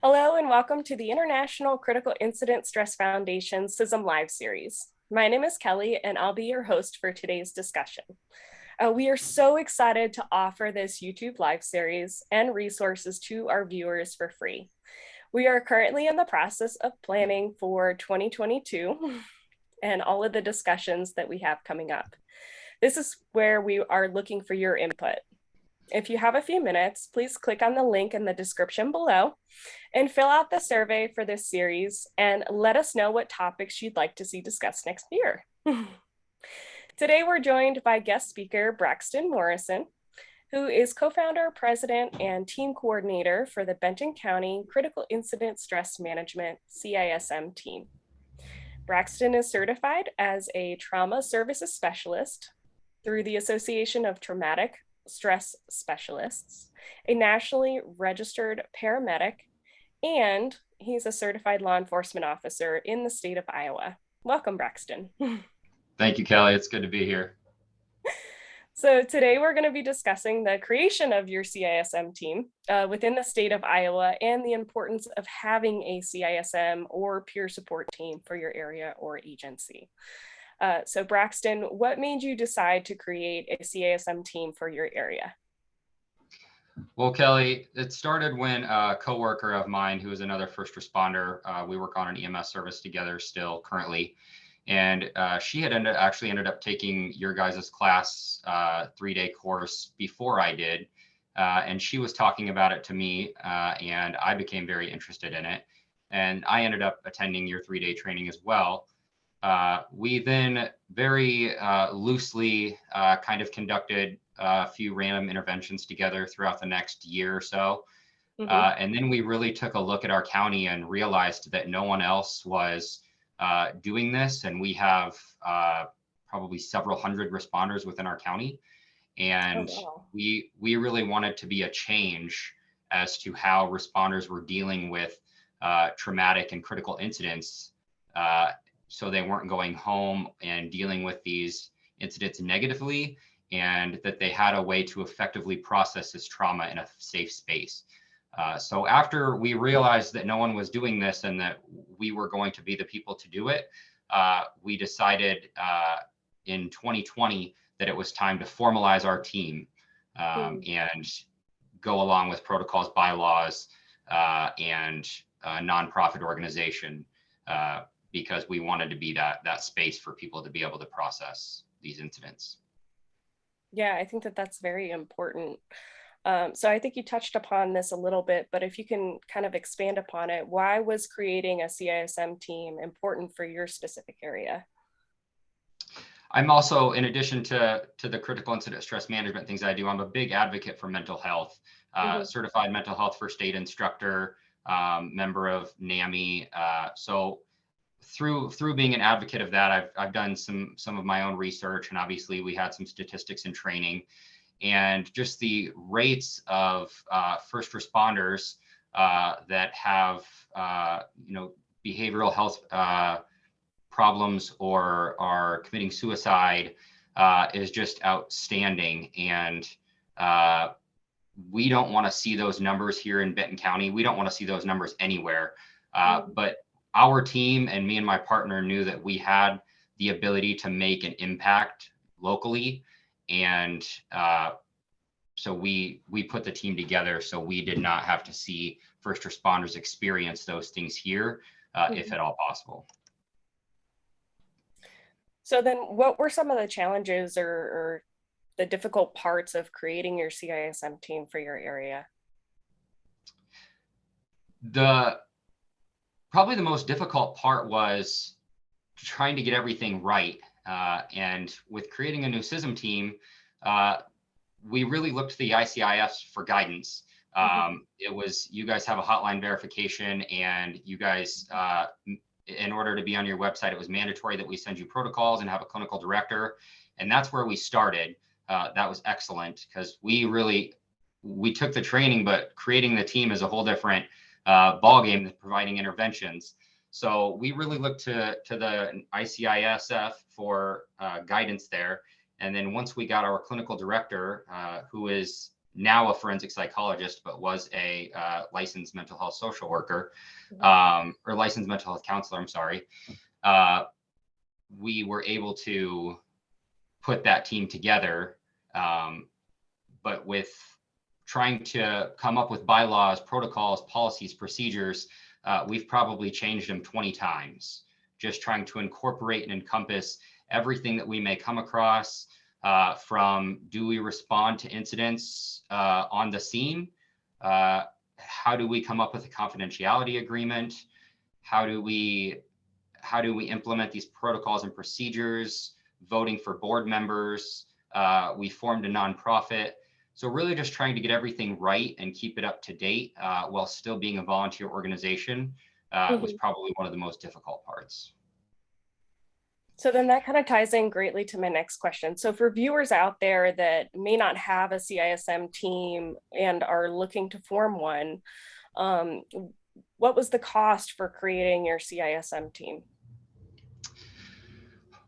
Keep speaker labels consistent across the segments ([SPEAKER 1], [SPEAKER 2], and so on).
[SPEAKER 1] Hello and welcome to the International Critical Incident Stress Foundation CISM Live series. My name is Kelly and I'll be your host for today's discussion. We are so excited to offer this YouTube live series and resources to our viewers for free. We are currently in the process of planning for 2022 and all of the discussions that we have coming up. This is where we are looking for your input. If you have a few minutes, please click on the link in the description below and fill out the survey for this series and let us know what topics you'd like to see discussed next year. Today, we're joined by guest speaker Braxton Morrison, who is co-founder, president, and team coordinator for the Benton County Critical Incident Stress Management CISM team. Braxton is certified as a trauma services specialist through the Association of Traumatic Stress Specialists, a nationally registered paramedic, and he's a certified law enforcement officer in the state of Iowa. Welcome, Braxton.
[SPEAKER 2] Thank you, Kelly. It's good to be here.
[SPEAKER 1] So today we're going to be discussing the creation of your CISM team within the state of Iowa and the importance of having a CISM or peer support team for your area or agency. So Braxton, what made you decide to create a CISM team for your area?
[SPEAKER 2] Well, Kelly, it started when a coworker of mine who is another first responder, we work on an EMS service together still currently, and she had actually ended up taking your guys' class 3-day course before I did, and she was talking about it to me, and I became very interested in it, and I ended up attending your 3-day training as well. We then very loosely kind of conducted a few random interventions together throughout the next year or so. And then we really took a look at our county and realized that no one else was doing this. And we have probably several hundred responders within our county. And we really wanted to be a change as to how responders were dealing with traumatic and critical incidents. So they weren't going home and dealing with these incidents negatively, and that they had a way to effectively process this trauma in a safe space. So after we realized that no one was doing this and that we were going to be the people to do it, we decided in 2020 that it was time to formalize our team and go along with protocols, bylaws, and a nonprofit organization. Because we wanted to be that space for people to be able to process these incidents.
[SPEAKER 1] Yeah, I think that that's very important. So I think you touched upon this a little bit, but if you can kind of expand upon it, why was creating a CISM team important for your specific area?
[SPEAKER 2] I'm also, in addition to the critical incident stress management things I do, I'm a big advocate for mental health, certified mental health first aid instructor, member of NAMI. So through being an advocate of that, I've done some of my own research, and obviously we had some statistics and training, and just the rates of first responders that have behavioral health problems or are committing suicide is just outstanding. And we don't want to see those numbers here in Benton County. We don't want to see those numbers anywhere. But our team and me and my partner knew that we had the ability to make an impact locally. And so we put the team together so we did not have to see first responders experience those things here, if at all possible.
[SPEAKER 1] So then what were some of the challenges or the difficult parts of creating your CISM team for your area?
[SPEAKER 2] Probably the most difficult part was trying to get everything right. And with creating a new CISM team, we really looked to the ICIS for guidance. It was, you guys have a hotline verification, and you guys, in order to be on your website, it was mandatory that we send you protocols and have a clinical director. And that's where we started. That was excellent, because we took the training, but creating the team is a whole different ball game than providing interventions. So we really looked to the ICISF for guidance there. And then once we got our clinical director, who is now a forensic psychologist, but was a licensed mental health social worker, or licensed mental health counselor, I'm sorry. We were able to put that team together, but with trying to come up with bylaws, protocols, policies, procedures, we've probably changed them 20 times, just trying to incorporate and encompass everything that we may come across, from do we respond to incidents on the scene? How do we come up with a confidentiality agreement? How do we implement these protocols and procedures? Voting for board members. We formed a nonprofit. So really just trying to get everything right and keep it up to date while still being a volunteer organization was probably one of the most difficult parts.
[SPEAKER 1] So then that kind of ties in greatly to my next question. So for viewers out there that may not have a CISM team and are looking to form one, what was the cost for creating your CISM team?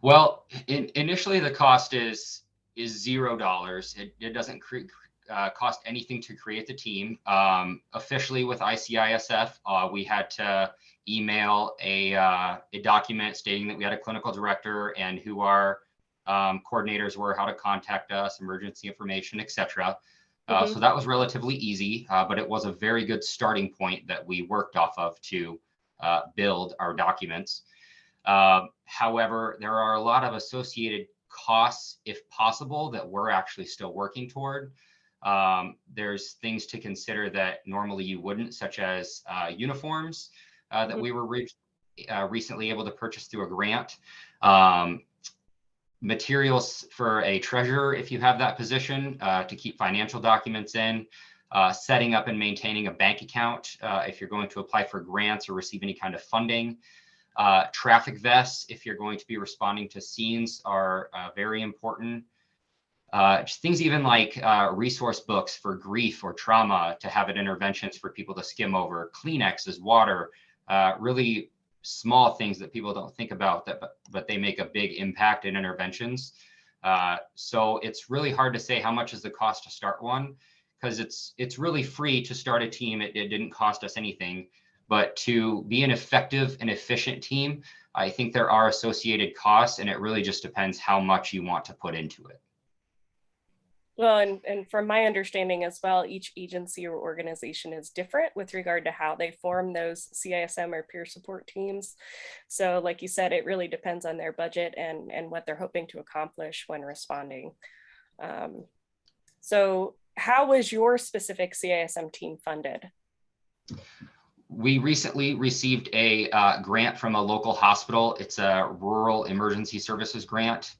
[SPEAKER 2] Well, initially the cost is $0. It doesn't cost anything to create the team. Officially with ICISF, we had to email a document stating that we had a clinical director and who our coordinators were, how to contact us, emergency information, etc. So that was relatively easy, but it was a very good starting point that we worked off of to build our documents. However, there are a lot of associated costs, if possible, that we're actually still working toward. There's things to consider that normally you wouldn't, such as uniforms that we were recently able to purchase through a grant. Materials for a treasurer, if you have that position, to keep financial documents in. Setting up and maintaining a bank account if you're going to apply for grants or receive any kind of funding. Traffic vests, if you're going to be responding to scenes, are very important. Things even like resource books for grief or trauma to have at interventions for people to skim over, Kleenexes, water, really small things that people don't think about, but they make a big impact in interventions. So it's really hard to say how much is the cost to start one, because it's really free to start a team. It didn't cost us anything. But to be an effective and efficient team, I think there are associated costs, and it really just depends how much you want to put into it.
[SPEAKER 1] Well, and from my understanding as well, each agency or organization is different with regard to how they form those CISM or peer support teams. So like you said, it really depends on their budget and what they're hoping to accomplish when responding. So how was your specific CISM team funded?
[SPEAKER 2] We recently received a grant from a local hospital. It's a rural emergency services grant.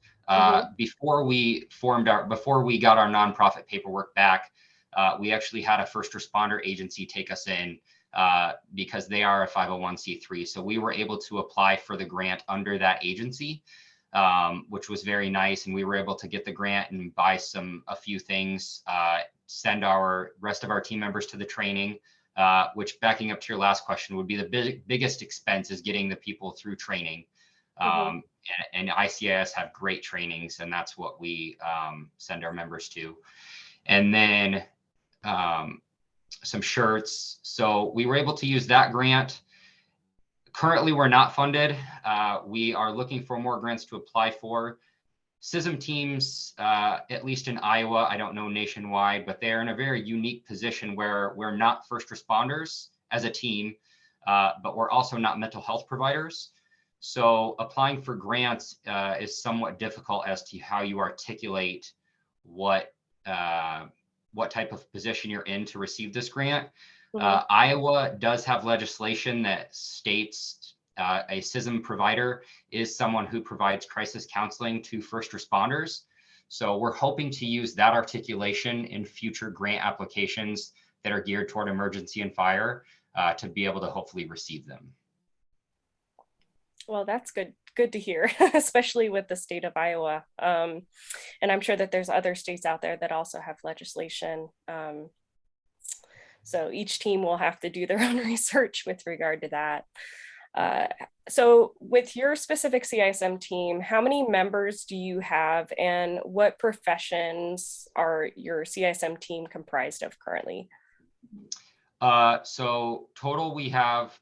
[SPEAKER 2] Before we got our nonprofit paperwork back, we actually had a first responder agency take us in because they are a 501c3. So we were able to apply for the grant under that agency, which was very nice. And we were able to get the grant and buy a few things, send our rest of our team members to the training. Which, backing up to your last question, would be the biggest expense is getting the people through training. And ICIS have great trainings, and that's what we send our members to. And then some shirts. So we were able to use that grant. Currently, we're not funded. We are looking for more grants to apply for. CISM teams, at least in Iowa, I don't know nationwide, but they're in a very unique position where we're not first responders as a team, but we're also not mental health providers. So applying for grants is somewhat difficult as to how you articulate what type of position you're in to receive this grant. Iowa does have legislation that states a CISM provider is someone who provides crisis counseling to first responders. So we're hoping to use that articulation in future grant applications that are geared toward emergency and fire to be able to hopefully receive them.
[SPEAKER 1] Well, that's good to hear, especially with the state of Iowa. And I'm sure that there's other states out there that also have legislation. So each team will have to do their own research with regard to that. So with your specific CISM team, how many members do you have and what professions are your CISM team comprised of currently?
[SPEAKER 2] So total, we have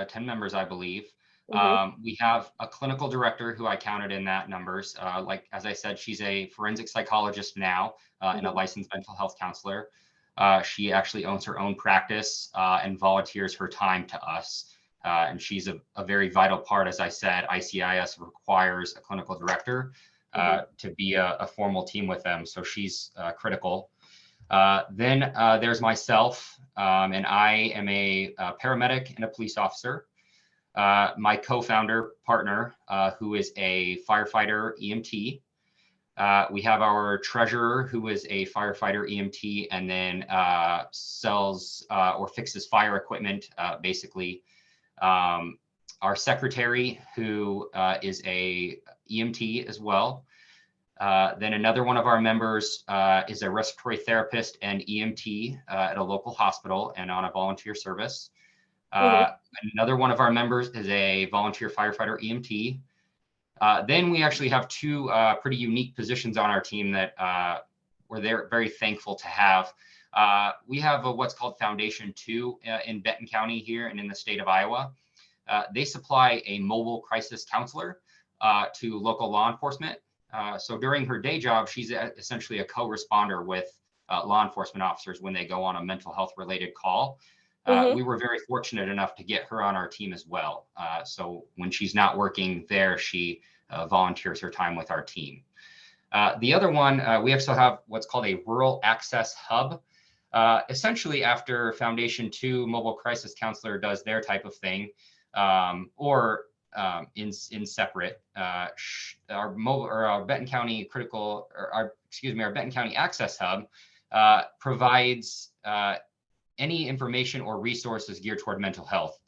[SPEAKER 2] 10 members, I believe.
[SPEAKER 1] Mm-hmm.
[SPEAKER 2] We have a clinical director who I counted in that numbers. Like, as I said, she's a forensic psychologist now and a
[SPEAKER 1] Mm-hmm.
[SPEAKER 2] licensed mental health counselor. She actually owns her own practice and volunteers her time to us. And she's a very vital part. As I said, ICIS requires a clinical director to be a formal team with them. So she's critical. Then there's myself, and I am a paramedic and a police officer. My co-founder partner, who is a firefighter EMT. We have our treasurer, who is a firefighter EMT, and then sells or fixes fire equipment, basically. Our secretary, who is a EMT as well. Then another one of our members is a respiratory therapist and EMT at a local hospital and on a volunteer service.
[SPEAKER 1] Mm-hmm.
[SPEAKER 2] Another one of our members is a volunteer firefighter EMT. Then we actually have two pretty unique positions on our team that we're very thankful to have. We have what's called Foundation 2 in Benton County here and in the state of Iowa. They supply a mobile crisis counselor to local law enforcement. So during her day job, she's essentially a co-responder with law enforcement officers when they go on a mental health related call.
[SPEAKER 1] Mm-hmm.
[SPEAKER 2] We were very fortunate enough to get her on our team as well. So when she's not working there, she volunteers her time with our team. The other one, we also have what's called a rural access hub. Essentially, after Foundation 2 mobile crisis counselor does their type of thing, or in separate, our mobile or our Benton County critical, or our Benton County Access Hub provides any information or resources geared toward mental health.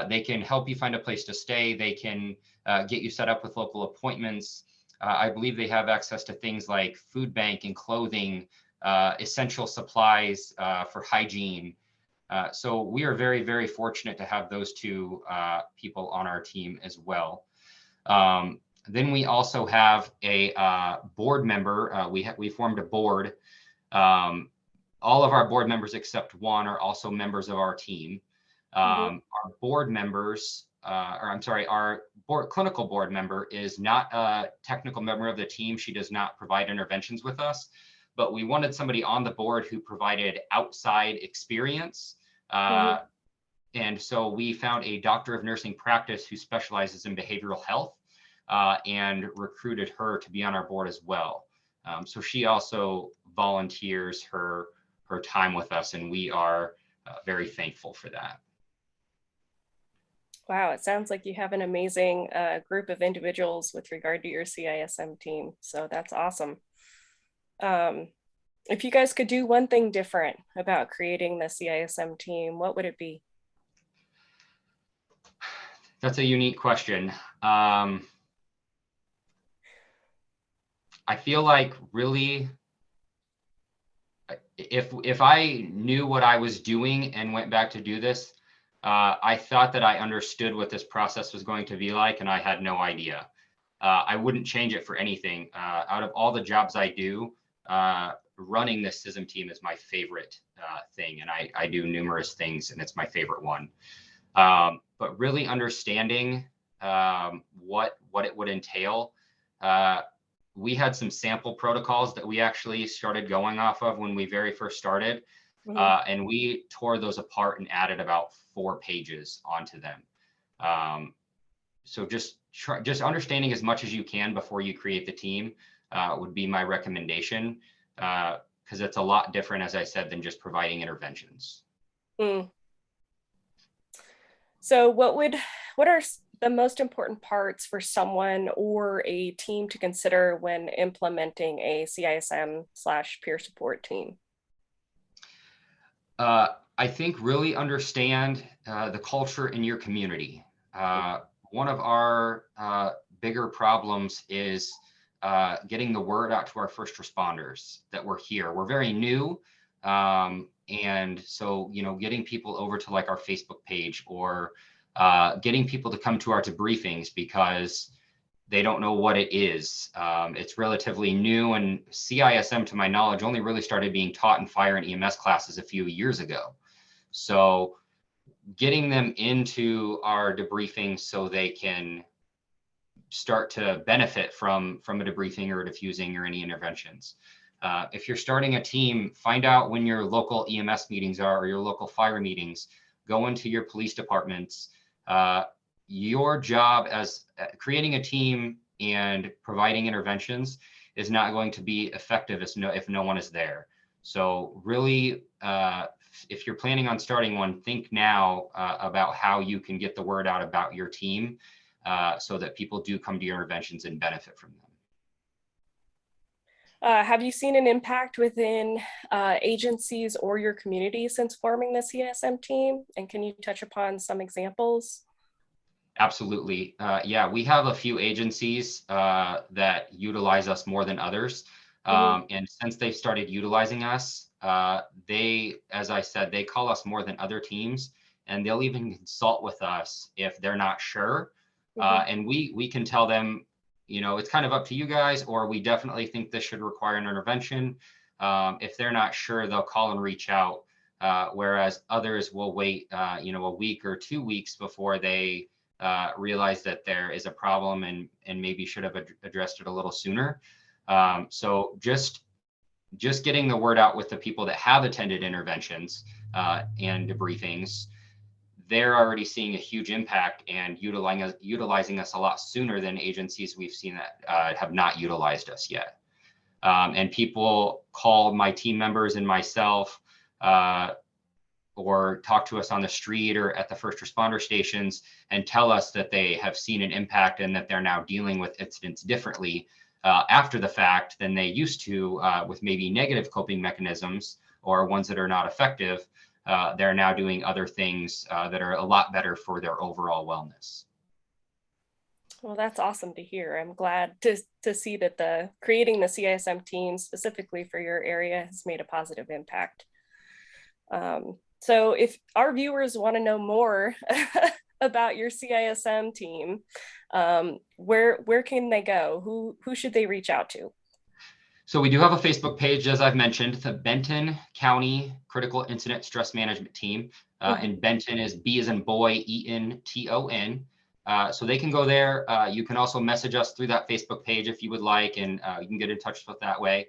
[SPEAKER 2] They can help you find a place to stay. They can get you set up with local appointments. I believe they have access to things like food bank and clothing, essential supplies for hygiene. So we are very, very fortunate to have those two people on our team as well. Then we also have a board member. We formed a board. All of our board members except one are also members of our team.
[SPEAKER 1] Mm-hmm.
[SPEAKER 2] Our board members, our clinical board member is not a technical member of the team. She does not provide interventions with us, but we wanted somebody on the board who provided outside experience.
[SPEAKER 1] Mm-hmm.
[SPEAKER 2] And so we found a doctor of nursing practice who specializes in behavioral health and recruited her to be on our board as well. So she also volunteers her time with us, and we are very thankful for that.
[SPEAKER 1] Wow, it sounds like you have an amazing group of individuals with regard to your CISM team. So that's awesome. If you guys could do one thing different about creating the CISM team, what would it be?
[SPEAKER 2] That's a unique question. I feel like really, if I knew what I was doing and went back to do this, I thought that I understood what this process was going to be like, and I had no idea. I wouldn't change it for anything. Out of all the jobs I do, running this CISM team is my favorite thing, and I do numerous things, and it's my favorite one. But really understanding what it would entail. We had some sample protocols that we actually started going off of when we very first started.
[SPEAKER 1] Mm-hmm.
[SPEAKER 2] And we tore those apart and added about 4 pages onto them. So just understanding as much as you can before you create the team would be my recommendation, because it's a lot different, as I said, than just providing interventions.
[SPEAKER 1] Mm. So what are the most important parts for someone or a team to consider when implementing a CISM/peer support team?
[SPEAKER 2] I think really understand the culture in your community. One of our bigger problems is getting the word out to our first responders that we're here. We're very new. And so, getting people over to like our Facebook page or getting people to come to our debriefings because they don't know what it is. It's relatively new, and CISM, to my knowledge, only really started being taught in fire and EMS classes a few years ago. So getting them into our debriefing so they can start to benefit from a debriefing or a diffusing or any interventions. If you're starting a team, find out when your local EMS meetings are or your local fire meetings. Go into your police departments. Your job as creating a team and providing interventions is not going to be effective if no one is there. So really, if you're planning on starting one, think now about how you can get the word out about your team so that people do come to your interventions and benefit from them.
[SPEAKER 1] Have you seen an impact within agencies or your community since forming the CISM team? And can you touch upon some examples?
[SPEAKER 2] Absolutely. Yeah, we have a few agencies that utilize us more than others. And since they've started utilizing us, as I said, they call us more than other teams, and they'll even consult with us if they're not sure. And we can tell them, it's kind of up to you guys, or we definitely think this should require an intervention. If they're not sure, they'll call and reach out. Whereas others will wait, a week or 2 weeks before they realize that there is a problem and maybe should have addressed it a little sooner. So just getting the word out with the people that have attended interventions and debriefings, they're already seeing a huge impact and utilizing us a lot sooner than agencies we've seen that have not utilized us yet. And people call my team members and myself or talk to us on the street or at the first responder stations and tell us that they have seen an impact and that they're now dealing with incidents differently after the fact than they used to with maybe negative coping mechanisms or ones that are not effective. They're now doing other things that are a lot better for their overall wellness.
[SPEAKER 1] Well, that's awesome to hear. I'm glad to see that creating the CISM team specifically for your area has made a positive impact. So if our viewers want to know more about your CISM team, where can they go? Who should they reach out to?
[SPEAKER 2] So we do have a Facebook page, as I've mentioned, the Benton County Critical Incident Stress Management Team. And Benton is B as in boy, E-N-T-O-N. So they can go there. You can also message us through that Facebook page if you would like, and you can get in touch with us that way.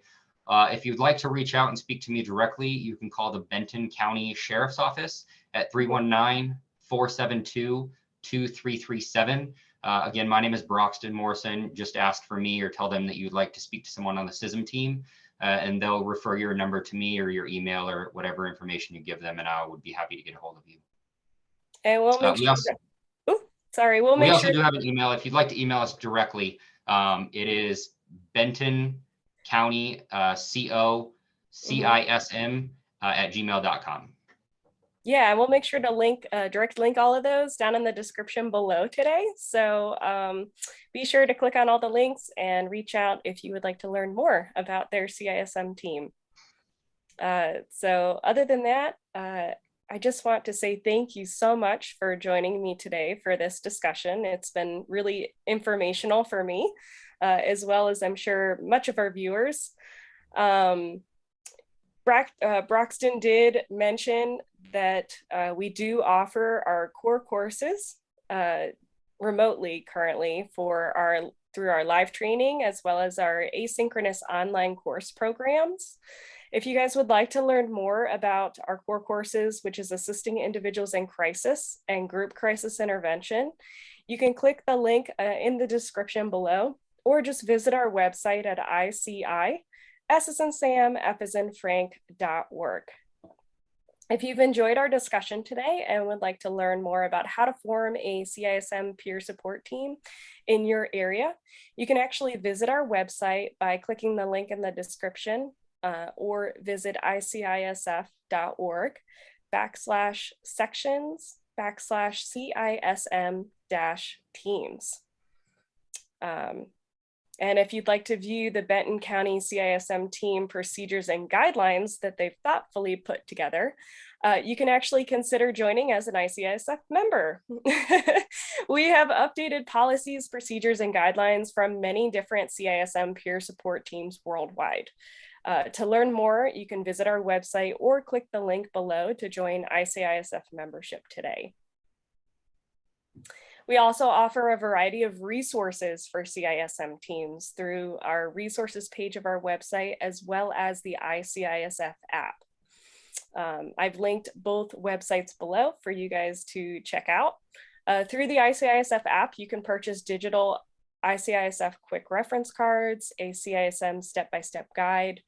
[SPEAKER 2] If you'd like to reach out and speak to me directly, you can call the Benton County Sheriff's Office at 319-472-2337. Again, my name is Braxton Morrison. Just ask for me or tell them that you'd like to speak to someone on the CISM team, and they'll refer your number to me or your email or whatever information you give them, and I would be happy to get a hold of you.
[SPEAKER 1] And we'll make sure.
[SPEAKER 2] We also do have an email. If you'd like to email us directly, it is Benton County COCISM at gmail.com.
[SPEAKER 1] Yeah, we'll make sure to direct link all of those down in the description below today. So be sure to click on all the links and reach out if you would like to learn more about their CISM team. So other than that, I just want to say thank you so much for joining me today for this discussion. It's been really informational for me, as well as I'm sure much of our viewers. Braxton did mention that we do offer our core courses remotely currently through our live training, as well as our asynchronous online course programs. If you guys would like to learn more about our core courses, which is assisting individuals in crisis and group crisis intervention, you can click the link in the description below, or just visit our website at ICI.org. If you've enjoyed our discussion today and would like to learn more about how to form a CISM peer support team in your area, you can actually visit our website by clicking the link in the description or visit ICISF.org/sections/CISM-teams. And if you'd like to view the Benton County CISM team procedures and guidelines that they've thoughtfully put together, you can actually consider joining as an ICISF member. We have updated policies, procedures, and guidelines from many different CISM peer support teams worldwide. To learn more, you can visit our website or click the link below to join ICISF membership today. We also offer a variety of resources for CISM teams through our resources page of our website, as well as the ICISF app. I've linked both websites below for you guys to check out. Through the ICISF app, you can purchase digital ICISF quick reference cards, a CISM step-by-step guide,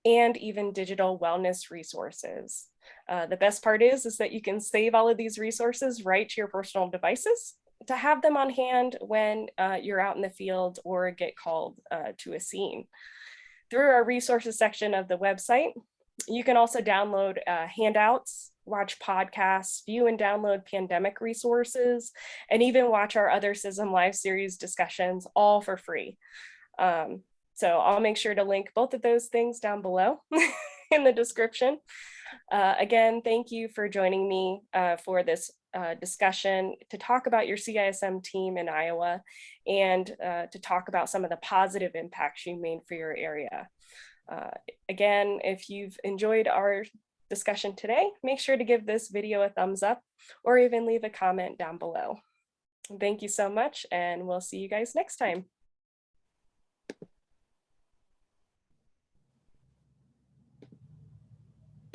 [SPEAKER 1] and even digital wellness resources. The best part is that you can save all of these resources right to your personal devices to have them on hand when you're out in the field or get called to a scene. Through our resources section of the website, you can also download handouts, watch podcasts, view and download pandemic resources, and even watch our other CISM Live series discussions, all for free. So I'll make sure to link both of those things down below in the description. Again, thank you for joining me for this discussion to talk about your CISM team in Iowa and to talk about some of the positive impacts you made for your area. Again, if you've enjoyed our discussion today, make sure to give this video a thumbs up or even leave a comment down below. Thank you so much, and we'll see you guys next time.